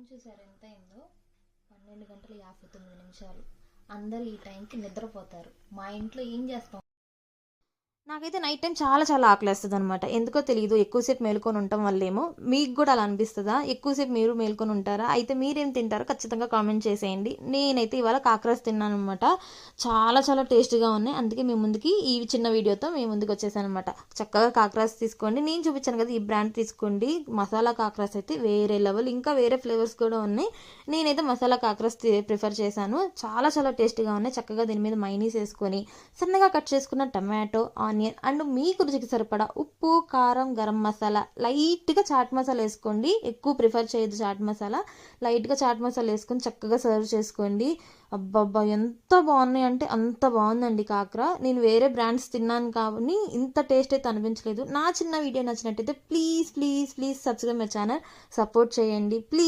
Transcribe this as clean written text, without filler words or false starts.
చూసారు ఎంత అయిందో? 12:59. అందరూ ఈ టైంకి నిద్రపోతారు. మా ఇంట్లో ఏం చేస్తాం? నాకైతే నైట్ టైం చాలా చాలా ఆకలేస్తుంది అనమాట. ఎందుకో తెలియదు, ఎక్కువసేపు మేల్కొని ఉండటం వల్లేమో. మీకు కూడా అలా అనిపిస్తుందా? ఎక్కువసేపు మీరు మేల్కొని ఉంటారా? అయితే మీరేం తింటారో ఖచ్చితంగా కామెంట్ చేసేయండి. నేనైతే ఇవాళ కాకరస్ తిన్నాను అనమాట. చాలా చాలా టేస్టీగా ఉన్నాయి. అందుకే మీ ముందుకి ఈ చిన్న వీడియోతో మీ ముందుకు వచ్చేసాను అనమాట. చక్కగా కాకరస్ తీసుకోండి. నేను చూపించాను కదా, ఈ బ్రాండ్ తీసుకోండి. మసాలా కాకరస్ అయితే వేరే లెవెల్. ఇంకా వేరే ఫ్లేవర్స్ కూడా ఉన్నాయి. నేనైతే మసాలా కాకరస్ ప్రిఫర్ చేశాను. చాలా చాలా టేస్టీగా ఉన్నాయి. చక్కగా దీని మీద మైనీస్ వేసుకొని సన్నగా కట్ చేసుకున్న టమాటో, ఆనియన్ అండ్ మీకు రుచికి సరిపడా ఉప్పు, కారం, గరం మసాలా, లైట్గా చాట్ మసాలా వేసుకోండి. ఎక్కువ ప్రిఫర్ చేయదు చాట్ మసాలా. లైట్గా చాట్ మసాలా వేసుకొని చక్కగా సర్వ్ చేసుకోండి. అబ్బబ్బా ఎంత బాగున్నాయి అంటే అంత బాగుందండి కాకర. నేను వేరే బ్రాండ్స్ తిన్నాను కానీ ఇంత టేస్ట్ అయితే అనిపించలేదు. నా చిన్న వీడియో నచ్చినట్టయితే please please please subscribe my channel, support చేయండి ప్లీజ్.